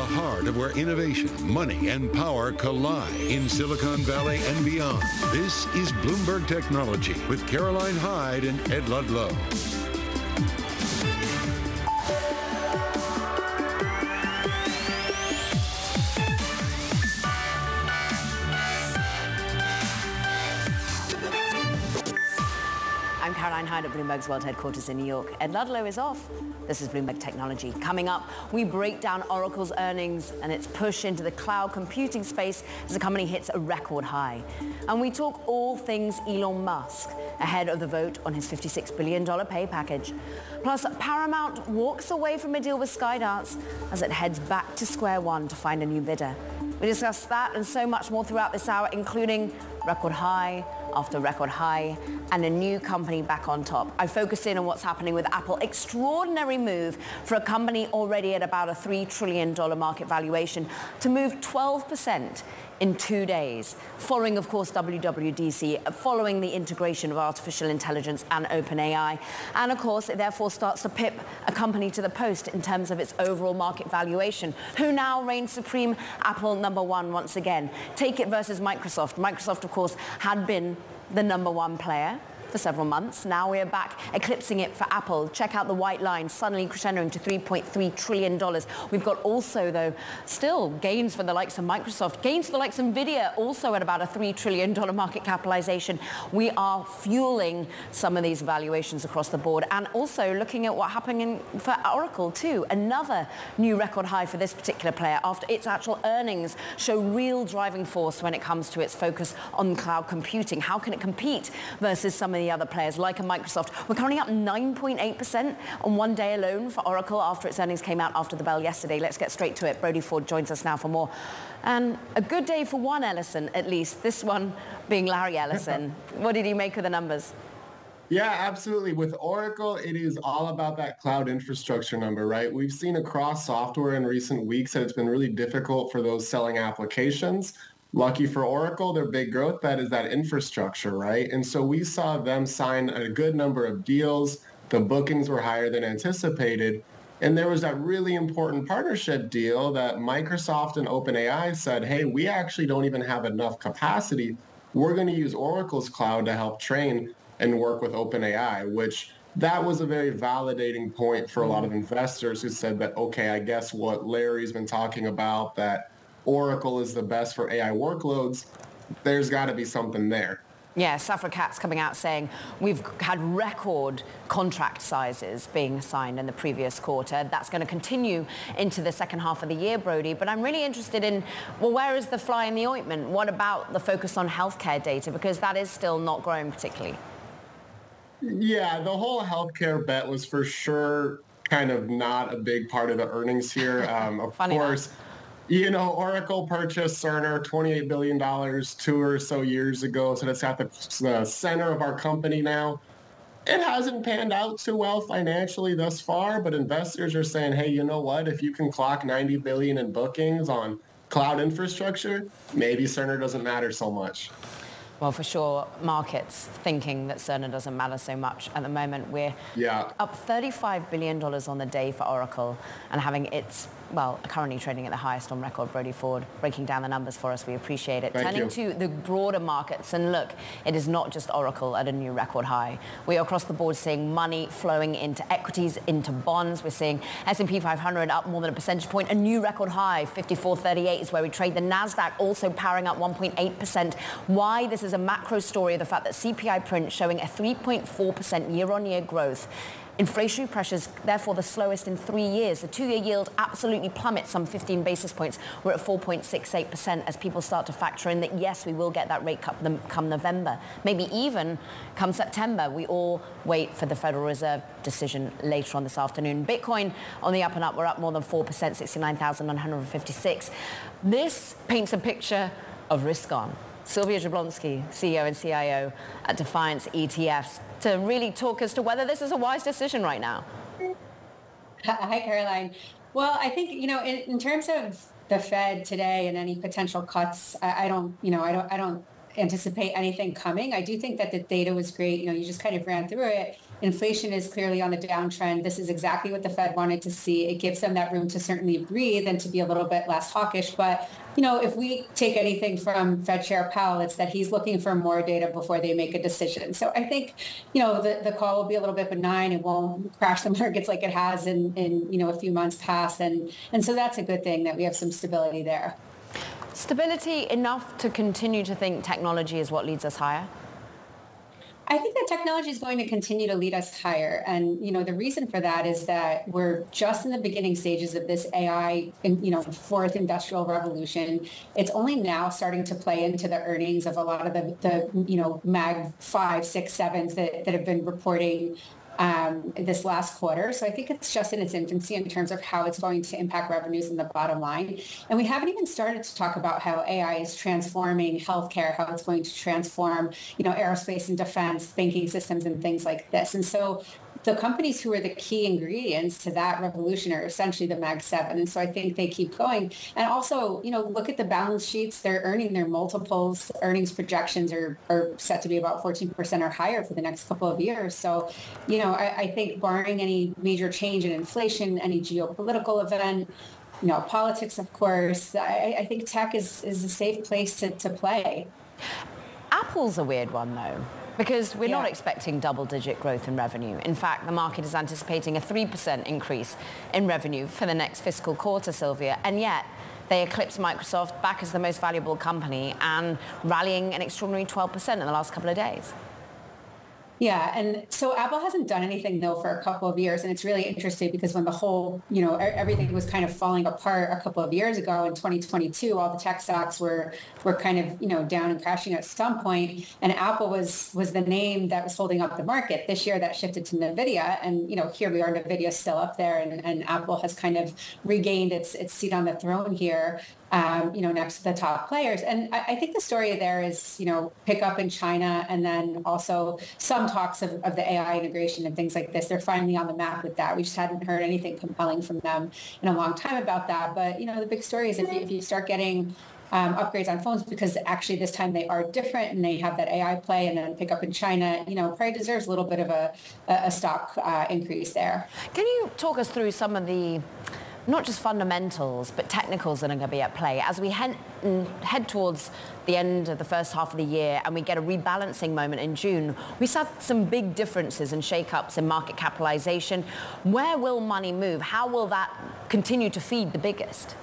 heart of where innovation, money, and power collide in Silicon Valley and beyond. This is Bloomberg Technology with Caroline Hyde and Ed Ludlow. I'm Caroline Hyde at Bloomberg's World Headquarters in New York. Ed Ludlow is off. This is Bloomberg Technology. Coming up, we break down Oracle's earnings and its push into the cloud computing space as the company hits a record high. And we talk all things Elon Musk ahead of the vote on his $56 billion pay package. Plus, Paramount walks away from a deal with Skydance as it heads back to square one to find a new bidder. We discuss that and so much more throughout this hour, including record high after record high and a new company back on top. I focus in on what's happening with Apple. Extraordinary move for a company already at about a $3 trillion market valuation to move 12% in 2 days, following, of course, WWDC, following the integration of artificial intelligence and OpenAI. And, of course, it therefore starts to pip a company to the post in terms of its overall market valuation. Who now reigns supreme? Apple number one once again. Take it versus Microsoft. Microsoft, of course, had been the number one player for several months. Now we are back eclipsing it for Apple. Check out the white line, suddenly crescendoing to $3.3 trillion. We've got also, though, still gains for the likes of Microsoft, gains for the likes of NVIDIA, also at about a $3 trillion market capitalization. We are fueling some of these valuations across the board, and also looking at what happened for Oracle, too. Another new record high for this particular player after its actual earnings show real driving force when it comes to its focus on cloud computing. How can it compete versus some of the other players like a Microsoft? We're currently up 9.8% on one day alone for Oracle after its earnings came out after the bell yesterday. Let's get straight to it. Brody Ford joins us now for more. And a good day for one Ellison, at least, this one being Larry Ellison. What did he make of the numbers? Yeah, absolutely. With Oracle, it is all about that cloud infrastructure number, right? We've seen across software in recent weeks that it's been really difficult for those selling applications. Lucky for Oracle, their big growth bet is that infrastructure, right? And so we saw them sign a good number of deals. The bookings were higher than anticipated. And there was that really important partnership deal that Microsoft and OpenAI said, hey, we actually don't even have enough capacity. We're going to use Oracle's cloud to help train and work with OpenAI, which that was a very validating point for a lot of investors who said that, okay, I guess what Larry's been talking about, that Oracle is the best for AI workloads, there's got to be something there. Yeah, Safra Catz coming out saying we've had record contract sizes being signed in the previous quarter. That's going to continue into the second half of the year, Brody. But I'm really interested in, well, where is the fly in the ointment? What about the focus on healthcare data? Because that is still not growing particularly. Yeah, the whole healthcare bet was for sure kind of not a big part of the earnings here. Of course. You know, Oracle purchased Cerner, $28 billion 2 or so years ago. So that's at the center of our company now. It hasn't panned out too well financially thus far, but investors are saying, hey, you know what? If you can clock $90 billion in bookings on cloud infrastructure, maybe Cerner doesn't matter so much. Well, for sure, markets thinking that Cerner doesn't matter so much at the moment. We're up $35 billion on the day for Oracle and having its, well, currently trading at the highest on record. Brody Ford breaking down the numbers for us. We appreciate it. Turning to the broader markets, and look, it is not just Oracle at a new record high. We are across the board seeing money flowing into equities, into bonds. We're seeing S&P 500 up more than a percentage point, a new record high. 54.38 is where we trade. The NASDAQ also powering up 1.8%. Why? This is a macro story of the fact that CPI print showing a 3.4% year-on-year growth. Inflationary pressures, therefore, the slowest in 3 years. The two-year yield absolutely plummets some 15 basis points. We're at 4.68% as people start to factor in that, yes, we will get that rate cut come November. Maybe even come September. We all wait for the Federal Reserve decision later on this afternoon. Bitcoin on the up and up. We're up more than 4%, 69,956. This paints a picture of risk on. Sylvia Jablonski, CEO and CIO at Defiance ETFs, to really talk as to whether this is a wise decision right now. Hi, Caroline. Well, I think, in terms of the Fed today and any potential cuts, I don't anticipate anything coming. I do think that the data was great. You just kind of ran through it. Inflation is clearly on the downtrend. This is exactly what the Fed wanted to see. It gives them that room to certainly breathe and to be a little bit less hawkish. But, if we take anything from Fed Chair Powell, it's that he's looking for more data before they make a decision. So I think, the call will be a little bit benign. It won't crash the markets like it has in a few months past. And so that's a good thing that we have some stability there. Stability enough to continue to think technology is what leads us higher? I think that technology is going to continue to lead us higher. And, the reason for that is that we're just in the beginning stages of this AI, fourth industrial revolution. It's only now starting to play into the earnings of a lot of the Mag 5, 6, 7s that have been reporting this last quarter. So I think it's just in its infancy in terms of how it's going to impact revenues in the bottom line. And we haven't even started to talk about how AI is transforming healthcare, how it's going to transform, aerospace and defense, banking systems and things like this. And so the companies who are the key ingredients to that revolution are essentially the Mag 7. And so I think they keep going. And also, look at the balance sheets. They're earning their multiples. Earnings projections are set to be about 14% or higher for the next couple of years. So, I think barring any major change in inflation, any geopolitical event, politics, of course, I think tech is a safe place to play. Apple's a weird one, though, because we're not expecting double-digit growth in revenue. In fact, the market is anticipating a 3% increase in revenue for the next fiscal quarter, Sylvia, and yet they eclipse Microsoft back as the most valuable company and rallying an extraordinary 12% in the last couple of days. Yeah. And so Apple hasn't done anything, though, for a couple of years. And it's really interesting because when the whole, everything was kind of falling apart a couple of years ago in 2022, all the tech stocks were kind of, down and crashing at some point. And Apple was the name that was holding up the market. This year that shifted to NVIDIA. And, here we are, NVIDIA still up there. And Apple has kind of regained its seat on the throne here. Next to the top players. And I think the story there is, pick up in China and then also some talks of the AI integration and things like this. They're finally on the map with that. We just hadn't heard anything compelling from them in a long time about that. But, the big story is if you start getting upgrades on phones, because actually this time they are different and they have that AI play, and then pick up in China, probably deserves a little bit of a stock increase there. Can you talk us through some of the not just fundamentals, but technicals that are going to be at play as we head towards the end of the first half of the year and we get a rebalancing moment in June? We saw some big differences and shake-ups in market capitalization. Where will money move? How will that continue to feed the biggest?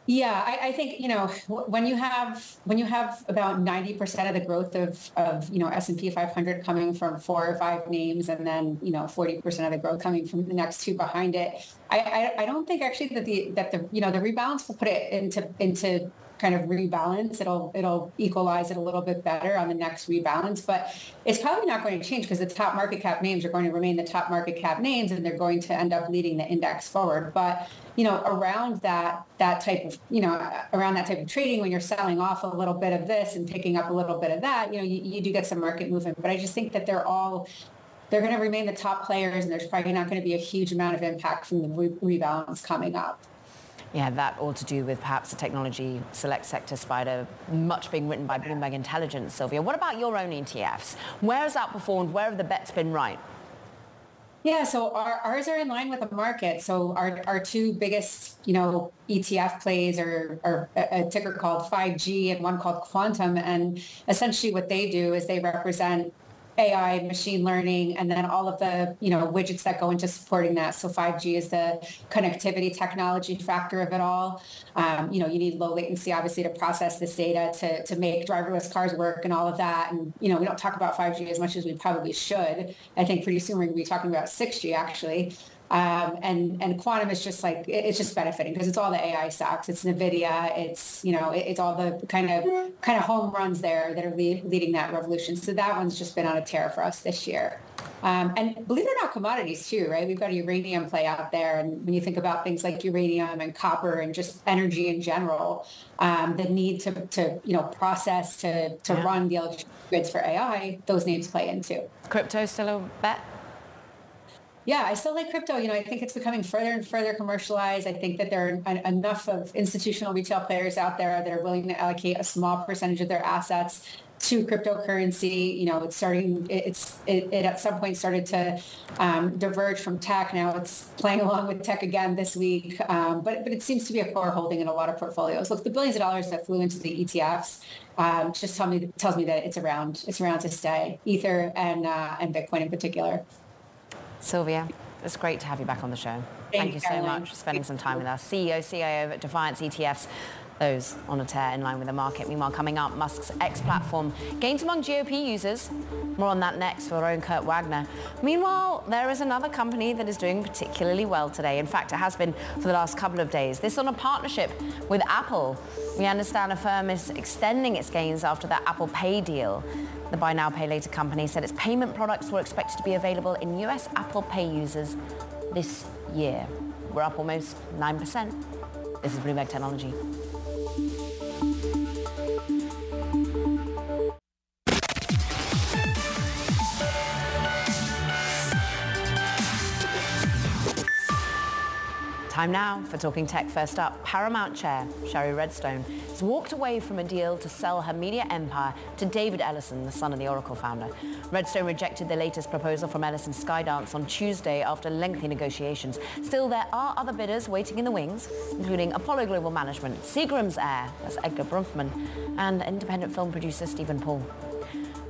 Yeah, I think, when you have about 90% of the growth of S&P 500 coming from 4 or 5 names, and then, 40% of the growth coming from the next 2 behind it, I don't think actually that the rebalance will put it into kind of rebalance. It'll equalize it a little bit better on the next rebalance, but it's probably not going to change because the top market cap names are going to remain the top market cap names, and they're going to end up leading the index forward. But around that type of trading, when you're selling off a little bit of this and picking up a little bit of that, you do get some market movement. But I just think that they're going to remain the top players, and there's probably not going to be a huge amount of impact from the rebalance coming up. Yeah, that all to do with perhaps the technology select sector spider, much being written by Bloomberg Intelligence, Sylvia. What about your own ETFs? Where has outperformed? Where have the bets been right? Yeah, so ours are in line with the market. So our 2 biggest, ETF plays are a ticker called 5G and one called Quantum. And essentially what they do is they represent AI, machine learning, and then all of the, widgets that go into supporting that. So 5G is the connectivity technology factor of it all. You need low latency, obviously, to process this data to make driverless cars work and all of that. And, we don't talk about 5G as much as we probably should. I think pretty soon we're going to be talking about 6G, actually. And Quantum is just it's just benefiting because it's all the AI stocks. It's NVIDIA. It's, it's all the kind of home runs there that are leading that revolution. So that one's just been on a tear for us this year. And believe it or not, commodities too, right? We've got a uranium play out there. And when you think about things like uranium and copper and just energy in general, the need to process, to run the electricity grids for AI, those names play into. Crypto still a bet? Yeah, I still like crypto. I think it's becoming further and further commercialized. I think that there are enough of institutional retail players out there that are willing to allocate a small percentage of their assets to cryptocurrency. It at some point started to diverge from tech. Now it's playing along with tech again this week. But it seems to be a core holding in a lot of portfolios. Look, the billions of dollars that flew into the ETFs just tells me that it's around to stay. Ether and Bitcoin in particular. Sylvia, it's great to have you back on the show. Thank you so much for spending some time with us. CEO, CIO at Defiance ETFs, those on a tear in line with the market. Meanwhile, coming up, Musk's X platform gains among GOP users. More on that next for our own Kurt Wagner. Meanwhile, there is another company that is doing particularly well today. In fact, it has been for the last couple of days. This on a partnership with Apple. We understand a firm is extending its gains after that Apple Pay deal. The buy now, pay later company said its payment products were expected to be available in US Apple Pay users this year. We're up almost 9%. This is Bloomberg Technology. Time now for Talking Tech. First up, Paramount chair Shari Redstone has walked away from a deal to sell her media empire to David Ellison, the son of the Oracle founder. Redstone rejected the latest proposal from Ellison's Skydance on Tuesday after lengthy negotiations. Still, there are other bidders waiting in the wings, including Apollo Global Management, Seagram's Air, that's Edgar Bronfman, and independent film producer Stephen Paul.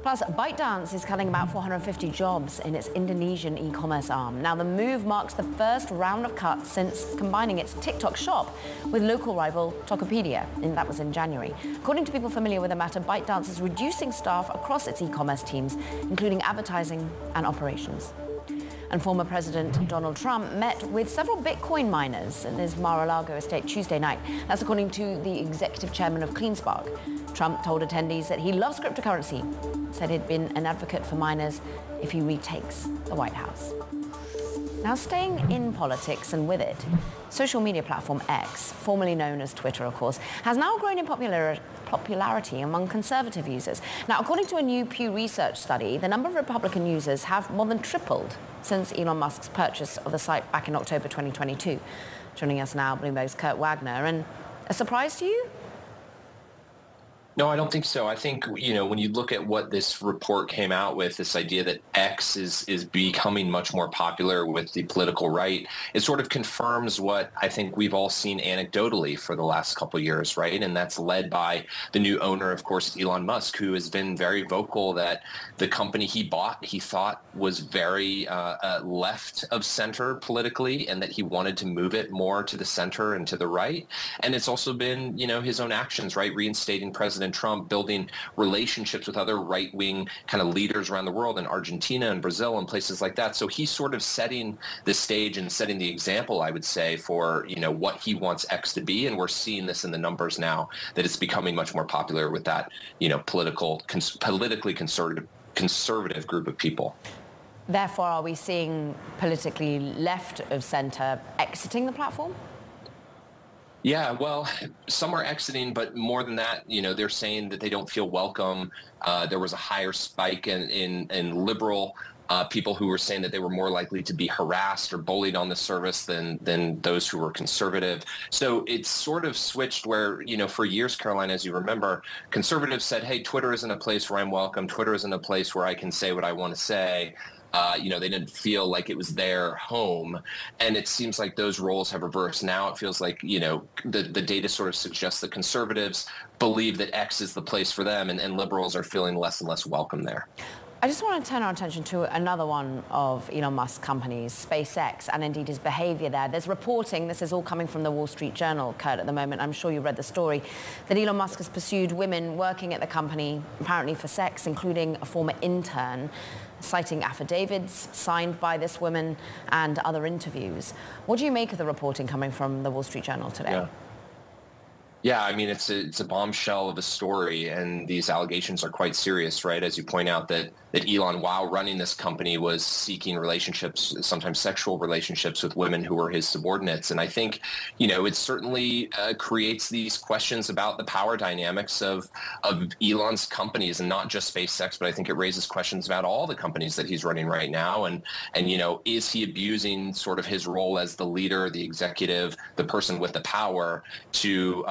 Plus, ByteDance is cutting about 450 jobs in its Indonesian e-commerce arm. Now, the move marks the first round of cuts since combining its TikTok shop with local rival Tokopedia, and that was in January. According to people familiar with the matter, ByteDance is reducing staff across its e-commerce teams, including advertising and operations. And former President Donald Trump met with several Bitcoin miners in his Mar-a-Lago estate Tuesday night. That's according to the executive chairman of CleanSpark. Trump told attendees that he loves cryptocurrency, said he'd been an advocate for miners if he retakes the White House. Now, staying in politics and with it, social media platform X, formerly known as Twitter, of course, has now grown in popularity among conservative users. Now, according to a new Pew Research study, the number of Republican users have more than tripled since Elon Musk's purchase of the site back in October 2022. Joining us now, Bloomberg's Kurt Wagner. And a surprise to you? No, I don't think so. I think, when you look at what this report came out with, this idea that X is becoming much more popular with the political right, it sort of confirms what I think we've all seen anecdotally for the last couple of years, right? And that's led by the new owner, of course, Elon Musk, who has been very vocal that the company he bought, he thought was very left of center politically, and that he wanted to move it more to the center and to the right. And it's also been, his own actions, right? Reinstating President Trump, building relationships with other right-wing kind of leaders around the world in Argentina and Brazil and places like that. So he's sort of setting the stage and setting the example, I would say, for, what he wants X to be. And we're seeing this in the numbers now, that it's becoming much more popular with that, politically conservative group of people. Therefore, are we seeing politically left of center exiting the platform? Yeah, well, some are exiting, but more than that, they're saying that they don't feel welcome. There was a higher spike in liberal people who were saying that they were more likely to be harassed or bullied on the service than those who were conservative. So it's sort of switched where, for years, Caroline, as you remember, conservatives said, hey, Twitter isn't a place where I'm welcome. Twitter isn't a place where I can say what I want to say. They didn't feel like it was their home. And it seems like those roles have reversed. Now it feels like, the data sort of suggests that conservatives believe that X is the place for them, and liberals are feeling less and less welcome there. I just want to turn our attention to another one of Elon Musk's companies, SpaceX, and indeed his behavior there. There's reporting, this is all coming from the Wall Street Journal, Kurt, at the moment. I'm sure you read the story, that Elon Musk has pursued women working at the company, apparently for sex, including a former intern, citing affidavits signed by this woman and other interviews. What do you make of the reporting coming from the Wall Street Journal today? Yeah, I mean, it's a bombshell of a story, and these allegations are quite serious, right? As you point out, that Elon, while running this company, was seeking relationships, sometimes sexual relationships, with women who were his subordinates. And I think, it certainly creates these questions about the power dynamics of Elon's companies, and not just SpaceX, but I think it raises questions about all the companies that he's running right now. And is he abusing sort of his role as the leader, the executive, the person with the power to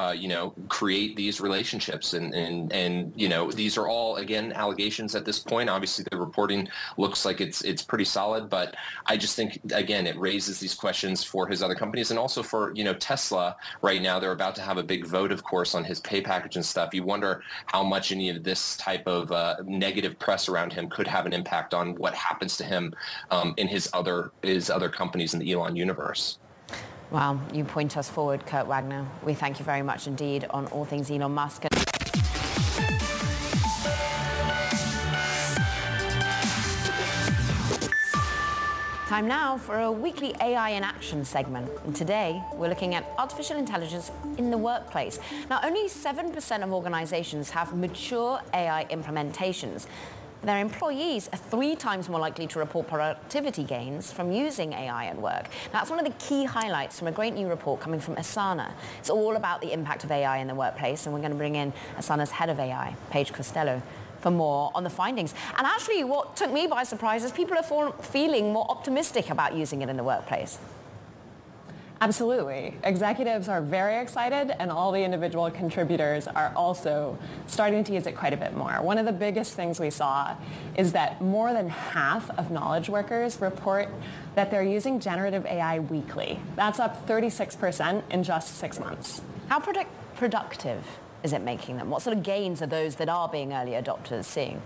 create these relationships, and these are all, again, allegations at this point. Obviously, the reporting looks like it's pretty solid, but I just think, again, it raises these questions for his other companies, and also for Tesla. Right now, they're about to have a big vote, of course, on his pay package and stuff. You wonder how much any of this type of negative press around him could have an impact on what happens to him in his other companies in the Elon universe. Well, you point us forward, Kurt Wagner. We thank you very much indeed on all things Elon Musk. Time now for a weekly AI in Action segment. And today, we're looking at artificial intelligence in the workplace. Now, only 7% of organizations have mature AI implementations. Their employees are 3 times more likely to report productivity gains from using AI at work. Now, that's one of the key highlights from a great new report coming from Asana. It's all about the impact of AI in the workplace, and we're going to bring in Asana's head of AI, Paige Costello, for more on the findings. And actually, what took me by surprise is people are feeling more optimistic about using it in the workplace. Absolutely. Executives are very excited, and all the individual contributors are also starting to use it quite a bit more. One of the biggest things we saw is that more than half of knowledge workers report that they're using generative AI weekly. That's up 36% in just 6 months. How productive is it making them? What sort of gains are those that are being early adopters seeing?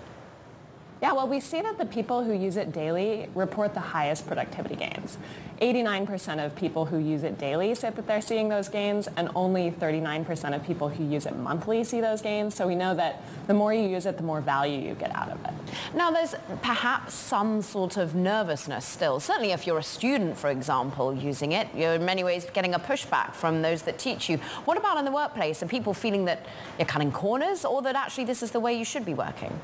Yeah, well, we see that the people who use it daily report the highest productivity gains. 89% of people who use it daily say that they're seeing those gains, and only 39% of people who use it monthly see those gains. So we know that the more you use it, the more value you get out of it. Now, there's perhaps some sort of nervousness still. Certainly if you're a student, for example, using it, you're in many ways getting a pushback from those that teach you. What about in the workplace? Are people feeling that you're cutting corners, or that actually this is the way you should be working?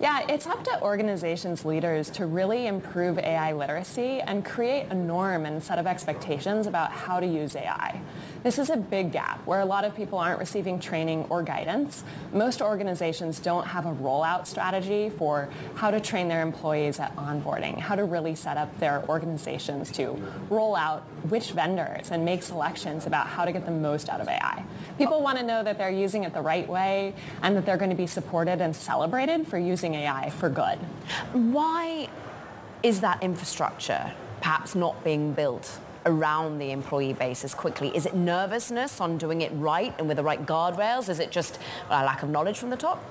Yeah, it's up to organizations' leaders to really improve AI literacy and create a norm and set of expectations about how to use AI. This is a big gap where a lot of people aren't receiving training or guidance. Most organizations don't have a rollout strategy for how to train their employees at onboarding, how to really set up their organizations to roll out which vendors and make selections about how to get the most out of AI. People want to know that they're using it the right way and that they're going to be supported and celebrated for using AI for good. Why is that infrastructure perhaps not being built around the employee base as quickly? Is it nervousness on doing it right and with the right guardrails? Is it just a lack of knowledge from the top?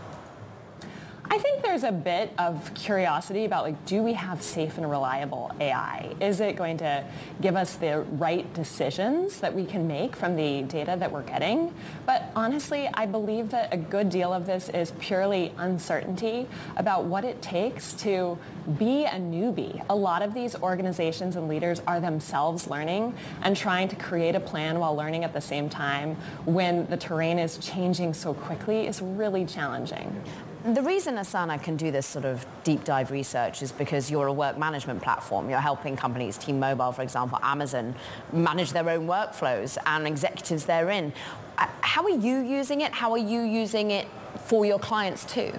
I think there's a bit of curiosity about, do we have safe and reliable AI? Is it going to give us the right decisions that we can make from the data that we're getting? But honestly, I believe that a good deal of this is purely uncertainty about what it takes to be a newbie. A lot of these organizations and leaders are themselves learning and trying to create a plan while learning at the same time when the terrain is changing so quickly is really challenging. The reason Asana can do this sort of deep dive research is because you're a work management platform. You're helping companies, T-Mobile, for example, Amazon, manage their own workflows and executives therein. How are you using it? How are you using it for your clients too?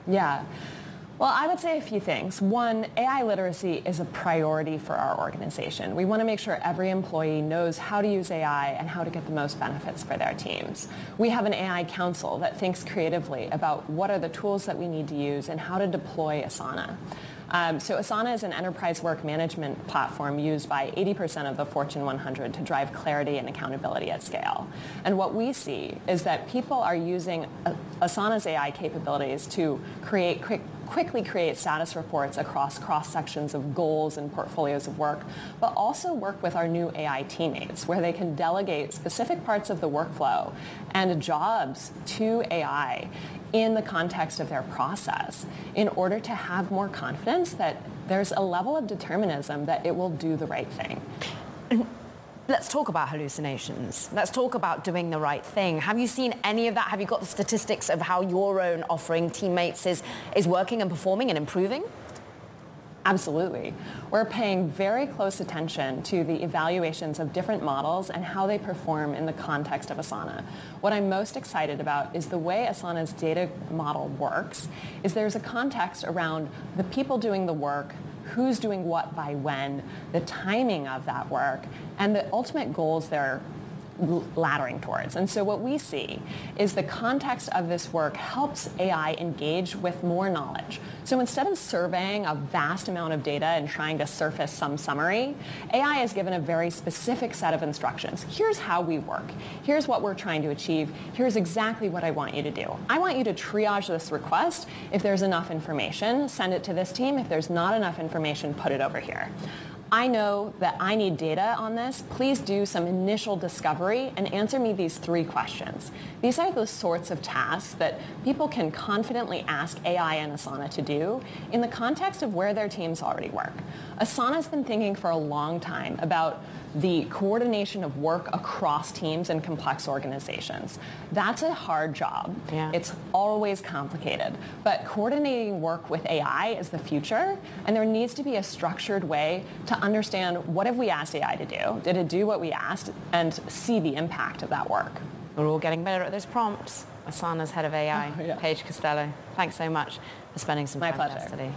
Yeah. Well, I would say a few things. One, AI literacy is a priority for our organization. We want to make sure every employee knows how to use AI and how to get the most benefits for their teams. We have an AI council that thinks creatively about what are the tools that we need to use and how to deploy Asana. So Asana is an enterprise work management platform used by 80% of the Fortune 100 to drive clarity and accountability at scale. And what we see is that people are using Asana's AI capabilities to quickly create status reports across cross-sections of goals and portfolios of work, but also work with our new AI teammates where they can delegate specific parts of the workflow and jobs to AI in the context of their process in order to have more confidence that there's a level of determinism that it will do the right thing. Let's talk about hallucinations. Let's talk about doing the right thing. Have you seen any of that? Have you got the statistics of how your own offering, Teammates, is working and performing and improving? Absolutely. We're paying very close attention to the evaluations of different models and how they perform in the context of Asana. What I'm most excited about is the way Asana's data model works, is there's a context around the people doing the work, who's doing what by when, the timing of that work, and the ultimate goals they're laddering towards. And so what we see is the context of this work helps AI engage with more knowledge. So instead of surveying a vast amount of data and trying to surface some summary, AI is given a very specific set of instructions. Here's how we work. Here's what we're trying to achieve. Here's exactly what I want you to do. I want you to triage this request. If there's enough information, send it to this team. If there's not enough information, put it over here. I know that I need data on this. Please do some initial discovery and answer me these 3 questions. These are the sorts of tasks that people can confidently ask AI and Asana to do in the context of where their teams already work. Asana's been thinking for a long time about the coordination of work across teams in complex organizations. That's a hard job. Yeah. It's always complicated. But coordinating work with AI is the future, and there needs to be a structured way to understand what have we asked AI to do? Did it do what we asked? And see the impact of that work. We're all getting better at those prompts. Asana's head of AI, Oh, yeah. Paige Costello. Thanks so much for spending some time with us today.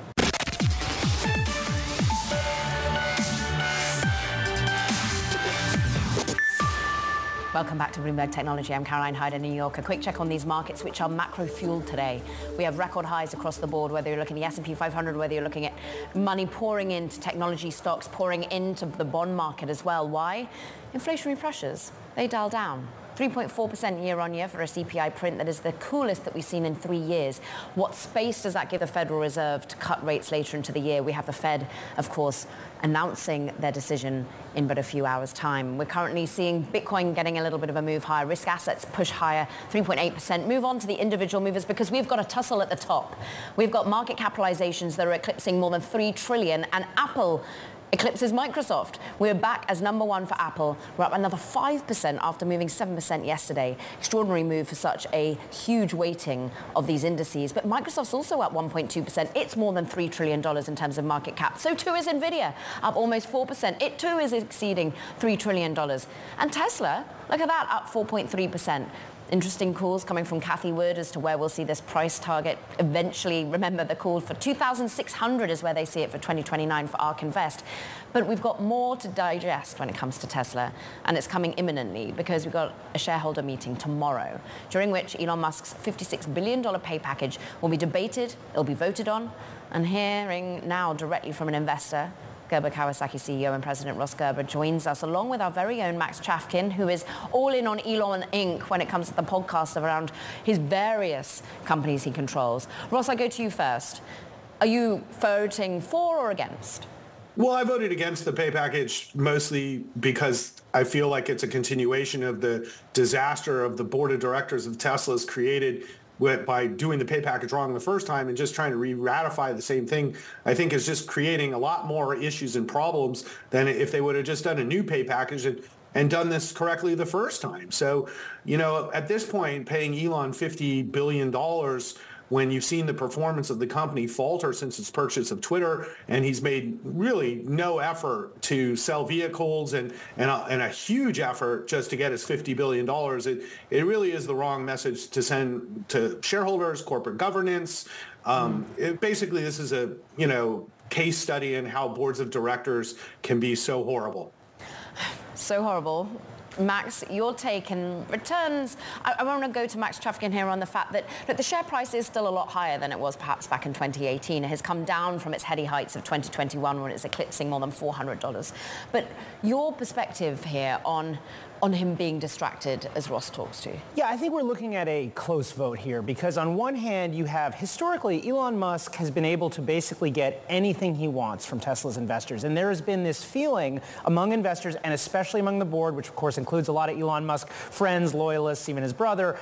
Welcome back to Bloomberg Technology. I'm Caroline Hyde in New York. A quick check on these markets, which are macro-fueled today. We have record highs across the board, whether you're looking at the S&P 500, whether you're looking at money pouring into technology stocks, pouring into the bond market as well. Why? Inflationary pressures. They dial down. 3.4% year on year for a CPI print that is the coolest that we've seen in 3 years. What space does that give the Federal Reserve to cut rates later into the year? We have the Fed, of course, announcing their decision in but a few hours' time. We're currently seeing Bitcoin getting a little bit of a move higher. Risk assets push higher, 3.8%. Move on to the individual movers because we've got a tussle at the top. We've got market capitalizations that are eclipsing more than $3 trillion, and Apple eclipses Microsoft. We're back as number 1 for Apple. We're up another 5% after moving 7% yesterday. Extraordinary move for such a huge weighting of these indices. But Microsoft's also up 1.2%. It's more than $3 trillion in terms of market cap. So too is Nvidia, up almost 4%. It too is exceeding $3 trillion. And Tesla, look at that, up 4.3%. Interesting calls coming from Cathie Wood as to where we'll see this price target eventually. Remember, the call for 2,600 is where they see it for 2029 for ARK Invest. But we've got more to digest when it comes to Tesla, and it's coming imminently because we've got a shareholder meeting tomorrow, during which Elon Musk's $56 billion pay package will be debated, it'll be voted on, and hearing now directly from an investor. Gerber Kawasaki CEO and President Ross Gerber joins us, along with our very own Max Chafkin, who is all in on Elon Inc. when it comes to the podcast around his various companies he controls. Ross, I go to you first. Are you voting for or against? Well, I voted against the pay package mostly because I feel like it's a continuation of the disaster of the board of directors of Tesla's created by doing the pay package wrong the first time and just trying to re-ratify the same thing. I think is just creating a lot more issues and problems than if they would have just done a new pay package and done this correctly the first time. So, you know, at this point, paying Elon $50 billion when you've seen the performance of the company falter since its purchase of Twitter, and he's made really no effort to sell vehicles and a huge effort just to get his $50 billion, it really is the wrong message to send to shareholders, corporate governance. Basically, this is a, case study in how boards of directors can be so horrible. So horrible. Max, your take and returns. I want to go to Max Chafkin here on the fact that the share price is still a lot higher than it was perhaps back in 2018. It has come down from its heady heights of 2021 when it's eclipsing more than $400. But your perspective here on on him being distracted as Ross talks to? Yeah, I think we're looking at a close vote here because on one hand, you have historically Elon Musk has been able to basically get anything he wants from Tesla's investors. And there has been this feeling among investors and especially among the board, which of course includes a lot of Elon Musk friends, loyalists, even his brother,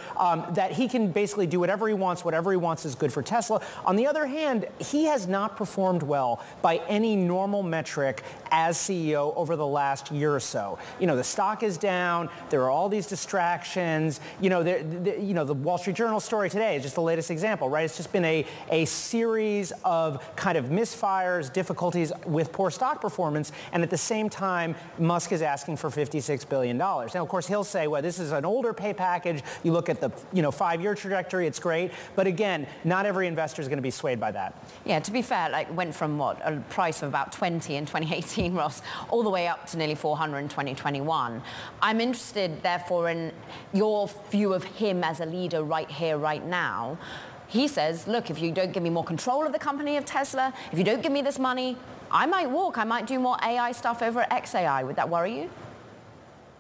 that he can basically do whatever he wants. Whatever he wants is good for Tesla. On the other hand, he has not performed well by any normal metric as CEO over the last year or so. You know, the stock is down. There are all these distractions. You know, the Wall Street Journal story today is just the latest example, right? It's just been a series of kind of misfires, difficulties with poor stock performance, and at the same time, Musk is asking for $56 billion. Now, of course, he'll say, well, this is an older pay package. You look at the 5-year trajectory, it's great. But again, not every investor is going to be swayed by that. Yeah, to be fair, like went from a price of about 20 in 2018, Ross, all the way up to nearly 400 in 2021. I'm interested, therefore, in your view of him as a leader right here, right now. He says, look, if you don't give me more control of the company of Tesla, if you don't give me this money, I might walk. I might do more AI stuff over at XAI. Would that worry you?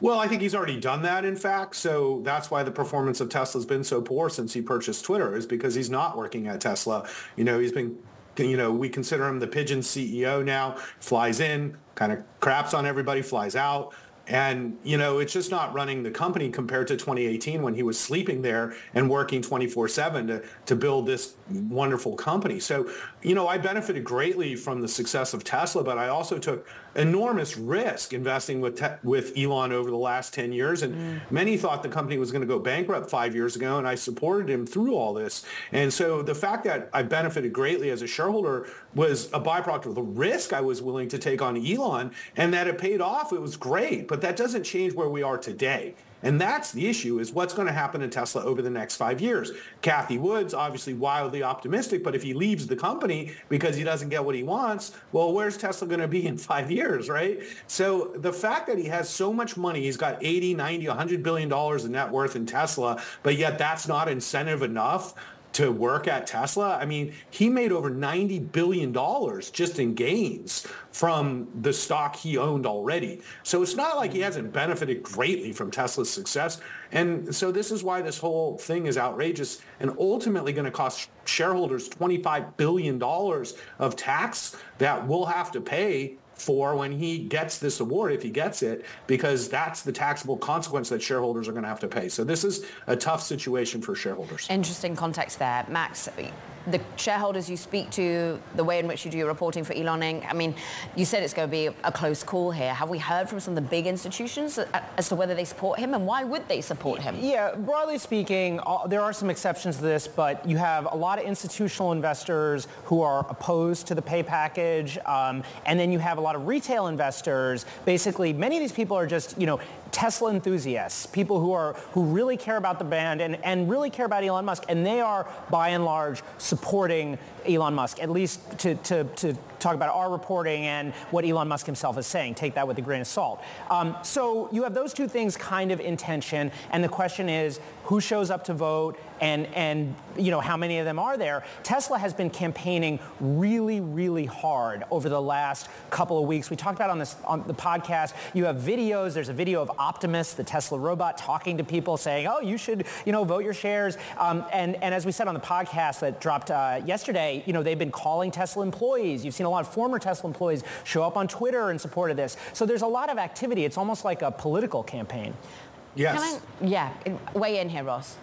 Well, I think he's already done that, in fact. So that's why the performance of Tesla's been so poor since he purchased Twitter, is because he's not working at Tesla. He's been, we consider him the pigeon CEO now, flies in, kind of craps on everybody, flies out. And, it's just not running the company compared to 2018 when he was sleeping there and working 24/7 to build this wonderful company. So, I benefited greatly from the success of Tesla, but I also took enormous risk investing with Elon over the last 10 years. And many thought the company was going to go bankrupt 5 years ago, and I supported him through all this. And so the fact that I benefited greatly as a shareholder was a byproduct of the risk I was willing to take on Elon, and that it paid off. It was great, but that doesn't change where we are today. And that's the issue, is what's going to happen to Tesla over the next 5 years. Kathy Wood's obviously wildly optimistic, but if he leaves the company because he doesn't get what he wants, well, where's Tesla going to be in 5 years, right? So the fact that he has so much money, he's got 80, 90, $100 billion of net worth in Tesla, but yet that's not incentive enough to work at Tesla. I mean, he made over $90 billion just in gains from the stock he owned already. So it's not like he hasn't benefited greatly from Tesla's success. And so this is why this whole thing is outrageous and ultimately going to cost shareholders $25 billion of tax that we'll have to pay for when he gets this award, if he gets it, because that's the taxable consequence that shareholders are going to have to pay. So this is a tough situation for shareholders. Interesting context there. Max, the shareholders you speak to, the way in which you do your reporting for Elon Inc., I mean, you said it's going to be a close call here. Have we heard from some of the big institutions as to whether they support him, and why would they support him? Yeah, broadly speaking, there are some exceptions to this, but you have a lot of institutional investors who are opposed to the pay package, and then you have a lot of retail investors. Basically, many of these people are just, Tesla enthusiasts, people who really care about the brand and really care about Elon Musk, and they are, by and large, supporting Elon Musk, at least to talk about our reporting and what Elon Musk himself is saying. Take that with a grain of salt. So you have those two things kind of in tension, and the question is who shows up to vote and how many of them are there. Tesla has been campaigning really, really hard over the last couple of weeks. We talked about on the podcast. You have videos. There's a video of Optimus, the Tesla robot, talking to people saying, oh, you should, vote your shares. And as we said on the podcast that dropped yesterday, they've been calling Tesla employees. You've seen a lot of former Tesla employees show up on Twitter in support of this. So there's a lot of activity. It's almost like a political campaign. Yes. Weigh in here, Ross.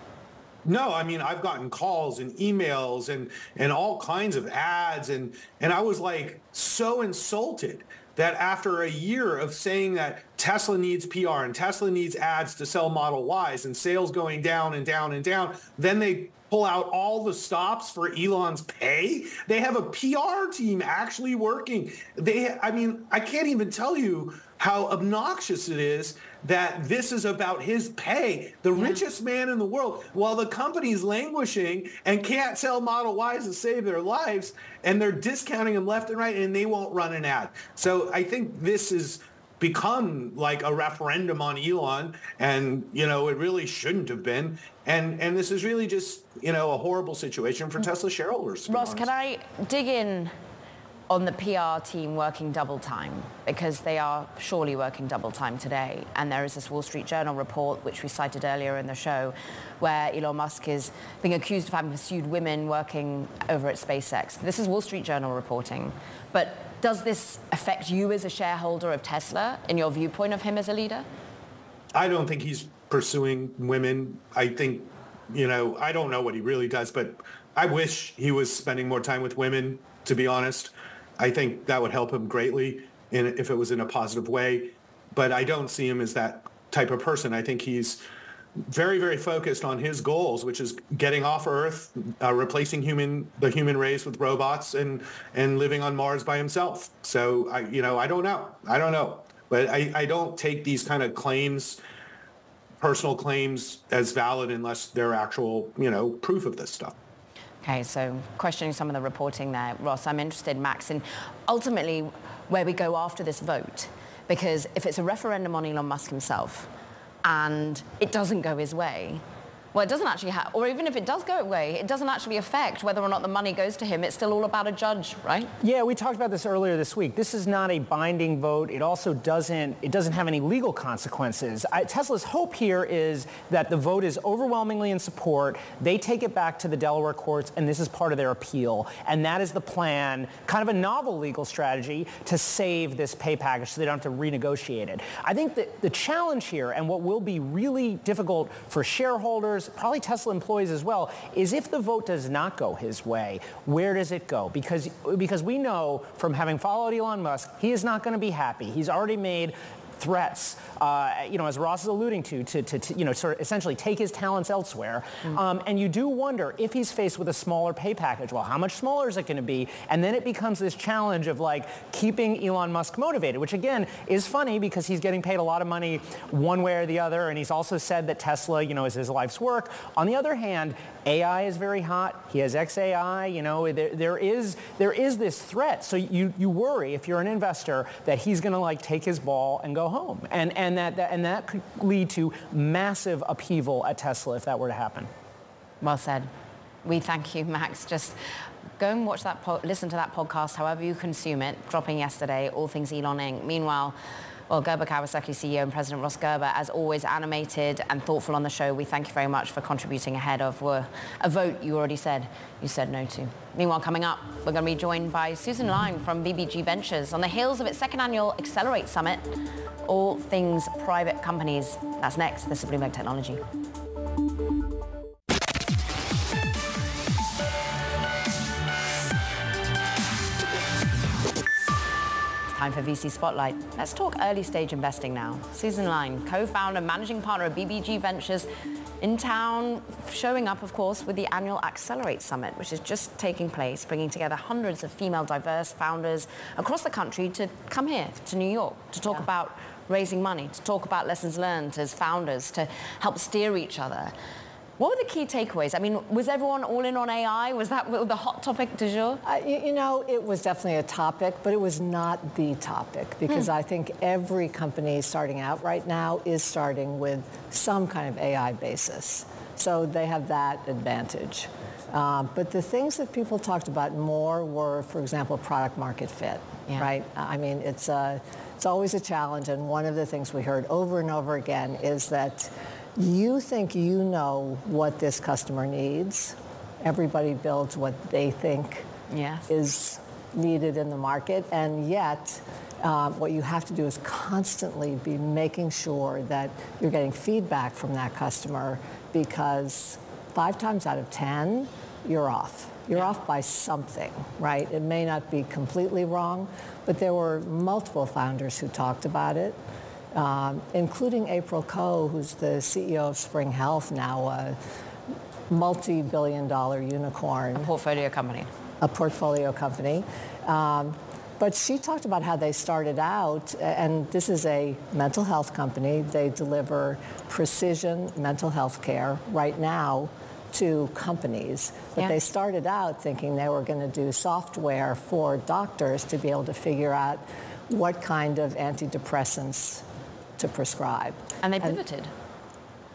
No, I mean, I've gotten calls and emails and all kinds of ads. And I was like so insulted that after a year of saying that Tesla needs PR and Tesla needs ads to sell Model Ys and sales going down and down and down, then they pull out all the stops for Elon's pay. They have a PR team actually working. I can't even tell you how obnoxious it is that this is about his pay, the richest man in the world, while the company's languishing and can't sell Model Ys to save their lives, and they're discounting them left and right, and they won't run an ad. So I think this has become like a referendum on Elon, and, it really shouldn't have been. And this is really just, a horrible situation for Tesla shareholders. Ross, can I dig in on the PR team working double time, because they are surely working double time today. And there is this Wall Street Journal report, which we cited earlier in the show, where Elon Musk is being accused of having pursued women working over at SpaceX. This is Wall Street Journal reporting. But does this affect you as a shareholder of Tesla in your viewpoint of him as a leader? I don't think he's pursuing women. I think, I don't know what he really does, but I wish he was spending more time with women, to be honest. I think that would help him greatly if it was in a positive way. But I don't see him as that type of person. I think he's very, very focused on his goals, which is getting off Earth, replacing the human race with robots, and living on Mars by himself. So I don't know. But I don't take these kind of claims, personal claims, as valid unless they're actual, proof of this stuff. Okay, so questioning some of the reporting there, Ross, I'm interested, Max, in ultimately where we go after this vote. Because if it's a referendum on Elon Musk himself and it doesn't go his way, well, it doesn't actually or even if it does go away, it doesn't actually affect whether or not the money goes to him. It's still all about a judge, right? Yeah, we talked about this earlier this week. This is not a binding vote. It also doesn't have any legal consequences. Tesla's hope here is that the vote is overwhelmingly in support. They take it back to the Delaware courts, and this is part of their appeal. And that is the plan, kind of a novel legal strategy to save this pay package so they don't have to renegotiate it. I think that the challenge here, and what will be really difficult for shareholders, probably Tesla employees as well, is if the vote does not go his way, where does it go? Because we know from having followed Elon Musk, he is not going to be happy. He's already made threats, as Ross is alluding to sort of essentially take his talents elsewhere. And you do wonder if he's faced with a smaller pay package. Well, how much smaller is it going to be? And then it becomes this challenge of keeping Elon Musk motivated, which again is funny because he's getting paid a lot of money one way or the other. And he's also said that Tesla, is his life's work. On the other hand, AI is very hot. He has XAI. There is this threat. So you worry if you're an investor that he's going to take his ball and go home, and that could lead to massive upheaval at Tesla if that were to happen. Well said. We thank you, Max. Just go and watch that, listen to that podcast, however you consume it. Dropping yesterday, All Things Elon Inc. Meanwhile, Gerber Kawasaki CEO and President Ross Gerber, as always, animated and thoughtful on the show. We thank you very much for contributing ahead of a vote you already said you said no to. Meanwhile, coming up, we're going to be joined by Susan Lyme from BBG Ventures on the heels of its second annual Accelerate Summit, all things private companies. That's next. This is Bloomberg Technology. Time for VC Spotlight. Let's talk early stage investing now. Susan Lyne, co-founder, managing partner of BBG Ventures, in town, showing up, of course, with the annual Accelerate Summit, which is just taking place, bringing together hundreds of female diverse founders across the country to come here to New York to talk about raising money, to talk about lessons learned as founders, to help steer each other. What were the key takeaways? I mean, was everyone all in on AI? Was that the hot topic du jour? It was definitely a topic, but it was not the topic, because I think every company starting out right now is starting with some kind of AI basis. So they have that advantage. But the things that people talked about more were, for example, product market fit, right? I mean, it's always a challenge. And one of the things we heard over and over again is that you think you know what this customer needs. Everybody builds what they think is needed in the market. And yet, what you have to do is constantly be making sure that you're getting feedback from that customer, because 5 times out of 10, you're off. You're off by something, right? It may not be completely wrong, but there were multiple founders who talked about it. Including April Koh, who's the CEO of Spring Health, now a multi-billion-dollar unicorn. A portfolio company. A portfolio company. But she talked about how they started out, and this is a mental health company. They deliver precision mental health care right now to companies. But they started out thinking they were going to do software for doctors to be able to figure out what kind of antidepressants to prescribe. And they pivoted.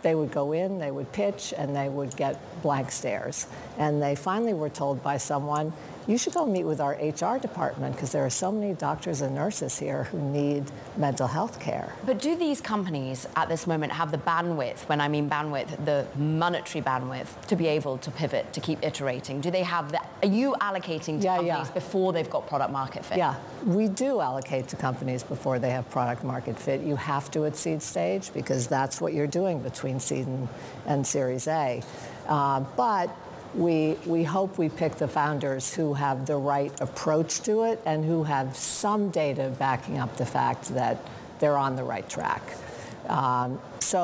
They would go in, they would pitch, and they would get blank stares. And they finally were told by someone, you should go meet with our HR department because there are so many doctors and nurses here who need mental health care. But do these companies at this moment have the bandwidth, when I mean bandwidth, the monetary bandwidth, to be able to pivot, to keep iterating? Do they have that? Are you allocating to companies before they've got product market fit? Yeah, we do allocate to companies before they have product market fit. You have to at seed stage because that's what you're doing between seed and Series A. But we hope we pick the founders who have the right approach to it and who have some data backing up the fact that they're on the right track. It's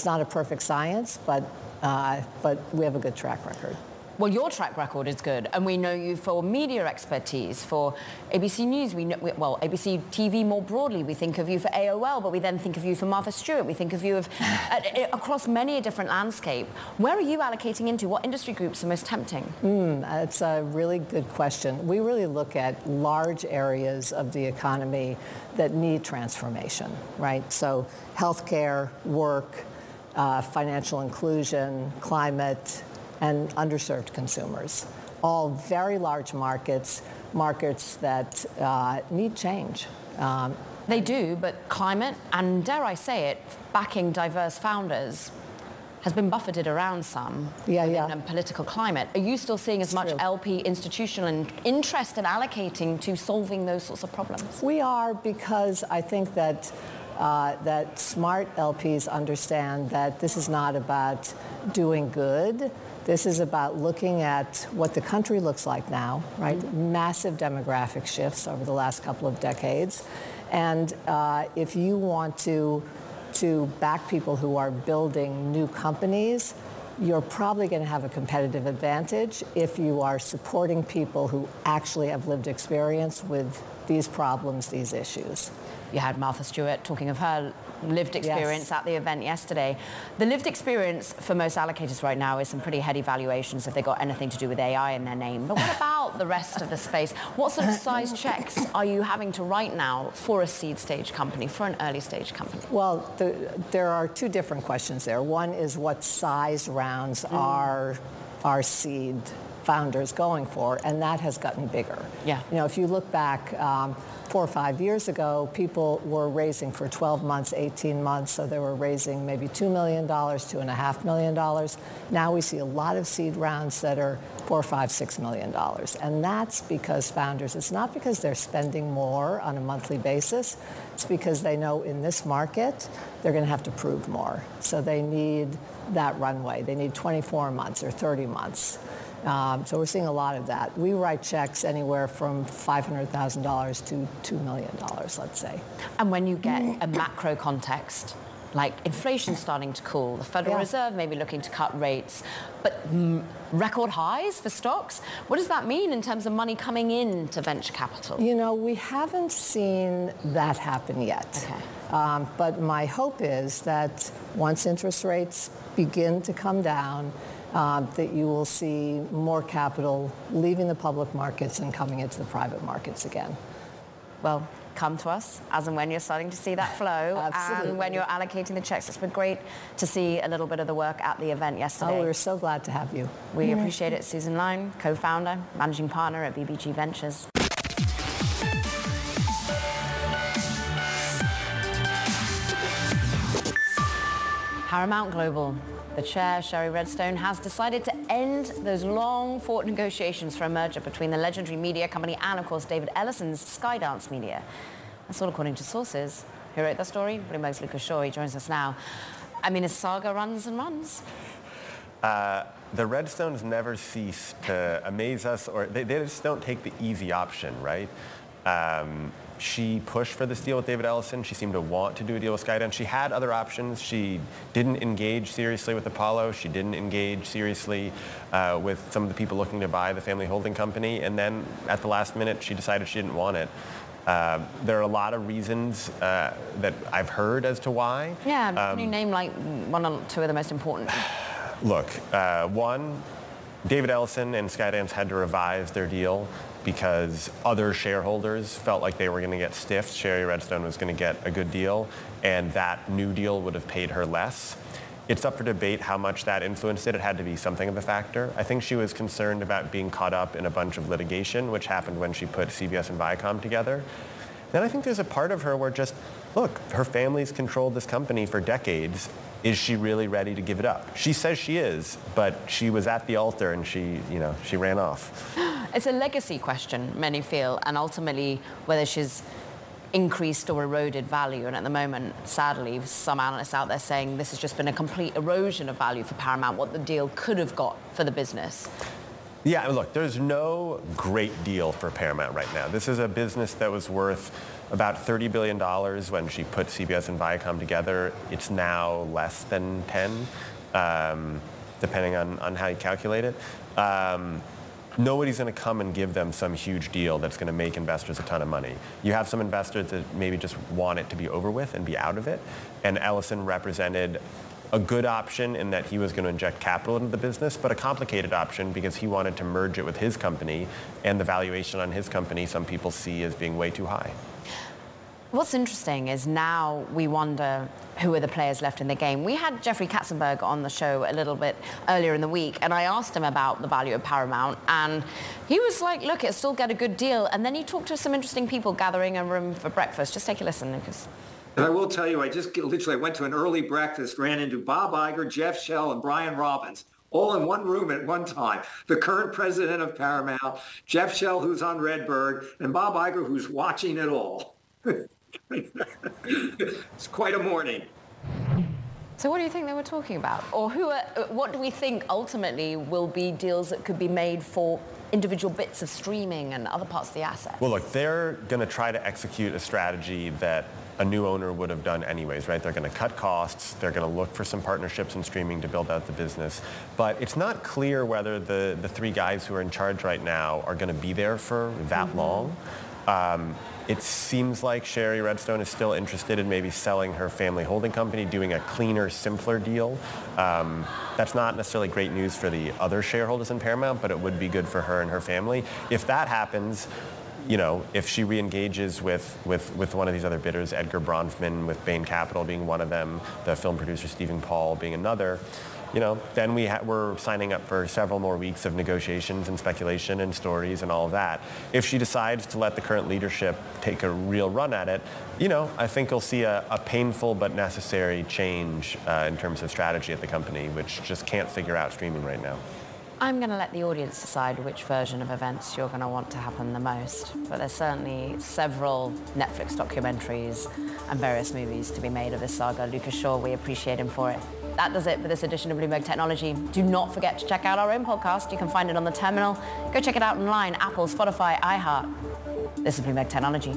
not a perfect science, but we have a good track record. Well, your track record is good, and we know you for media expertise, for ABC News, ABC TV more broadly. We think of you for AOL, but we then think of you for Martha Stewart. We think of you across many a different landscape. Where are you allocating into? What industry groups are most tempting? It's a really good question. We really look at large areas of the economy that need transformation, right? So healthcare, work, financial inclusion, climate, and underserved consumers. All very large markets that need change. They do, but climate, and dare I say it, backing diverse founders has been buffeted around some in political climate. Are you still seeing as much LP institutional interest in allocating to solving those sorts of problems? We are, because I think that that smart LPs understand that this is not about doing good. This is about looking at what the country looks like now, right? Massive demographic shifts over the last couple of decades. And if you want to back people who are building new companies, you're probably going to have a competitive advantage if you are supporting people who actually have lived experience with these problems, these issues. You had Martha Stewart talking of her lived experience at the event yesterday. The lived experience for most allocators right now is some pretty heady valuations if they got anything to do with AI in their name. But what about the rest of the space? What sort of size checks are you having to write now for a seed stage company, for an early stage company? Well, there are two different questions there. One is what size rounds are seed founders going for, and that has gotten bigger. Yeah. You know, if you look back 4 or 5 years ago, people were raising for 12 months, 18 months, so they were raising maybe $2 million, $2.5 million. Now we see a lot of seed rounds that are $4, $5, $6 million. And that's because founders, it's not because they're spending more on a monthly basis, it's because they know in this market, they're going to have to prove more. So they need that runway. They need 24 months or 30 months. So we're seeing a lot of that. We write checks anywhere from $500,000 to $2 million, let's say. And when you get a macro context, like inflation starting to cool, the Federal Reserve may be looking to cut rates, but record highs for stocks, what does that mean in terms of money coming in to venture capital? You know, we haven't seen that happen yet. Okay. But my hope is that once interest rates begin to come down, that you will see more capital leaving the public markets and coming into the private markets again. Well, come to us as and when you're starting to see that flow. Absolutely. And when you're allocating the checks. It's been great to see a little bit of the work at the event yesterday. Oh, we're so glad to have you. We appreciate it. Susan Line, co-founder, managing partner at BBG Ventures. Paramount Global. The chair, Sherry Redstone, has decided to end those long-fought negotiations for a merger between the legendary media company and, of course, David Ellison's Skydance Media. That's all according to sources. Who wrote that story? Bloomberg's Lucas Shaw. He joins us now. I mean, a saga runs and runs. The Redstones never cease to amaze us, or they just don't take the easy option, right? She pushed for this deal with David Ellison. She seemed to want to do a deal with Skydance. She had other options. She didn't engage seriously with Apollo. She didn't engage seriously with some of the people looking to buy the family holding company. And then at the last minute, she decided she didn't want it. There are a lot of reasons that I've heard as to why. Yeah, can you name like one or two of the most important? Look, one, David Ellison and Skydance had to revise their deal because other shareholders felt like they were going to get stiffed. Sherry Redstone was going to get a good deal, and that new deal would have paid her less. It's up for debate how much that influenced it. It had to be something of a factor. I think she was concerned about being caught up in a bunch of litigation, which happened when she put CBS and Viacom together. Then I think there's a part of her where just, look, her family's controlled this company for decades. Is she really ready to give it up? She says she is, but she was at the altar and she ran off. It's a legacy question, many feel, and ultimately whether she's increased or eroded value. And at the moment, sadly, some analysts out there saying this has just been a complete erosion of value for Paramount, what the deal could have got for the business. Yeah, look, there's no great deal for Paramount right now. This is a business that was worth about $30 billion when she put CBS and Viacom together. It's now less than 10, depending on how you calculate it. Nobody's going to come and give them some huge deal that's going to make investors a ton of money. You have some investors that maybe just want it to be over with and be out of it. And Ellison represented a good option in that he was going to inject capital into the business, but a complicated option because he wanted to merge it with his company, and the valuation on his company some people see as being way too high. What's interesting is now we wonder who are the players left in the game. We had Jeffrey Katzenberg on the show a little bit earlier in the week, and I asked him about the value of Paramount, and he was like, look, it'll still get a good deal. And then he talked to some interesting people gathering in a room for breakfast. Just take a listen, Lucas. And I will tell you, I just literally went to an early breakfast, ran into Bob Iger, Jeff Shell, and Brian Robbins, all in one room at one time. The current president of Paramount, Jeff Shell, who's on Redbird, and Bob Iger, who's watching it all. It's quite a morning. So what do you think they were talking about? Or what do we think ultimately will be deals that could be made for individual bits of streaming and other parts of the asset? Well, look, they're going to try to execute a strategy that a new owner would have done anyways, right? They're going to cut costs. They're going to look for some partnerships in streaming to build out the business. But it's not clear whether the three guys who are in charge right now are going to be there for that long. It seems like Sherry Redstone is still interested in maybe selling her family holding company, doing a cleaner, simpler deal. That's not necessarily great news for the other shareholders in Paramount, but it would be good for her and her family. If that happens, if she re-engages with one of these other bidders, Edgar Bronfman with Bain Capital being one of them, the film producer Stephen Paul being another, then we're signing up for several more weeks of negotiations and speculation and stories and all of that. If she decides to let the current leadership take a real run at it, I think we'll see a painful but necessary change in terms of strategy at the company, which just can't figure out streaming right now. I'm going to let the audience decide which version of events you're going to want to happen the most. But there's certainly several Netflix documentaries and various movies to be made of this saga. Lucas Shaw, we appreciate him for it. That does it for this edition of Bloomberg Technology. Do not forget to check out our own podcast. You can find it on the terminal. Go check it out online, Apple, Spotify, iHeart. This is Bloomberg Technology.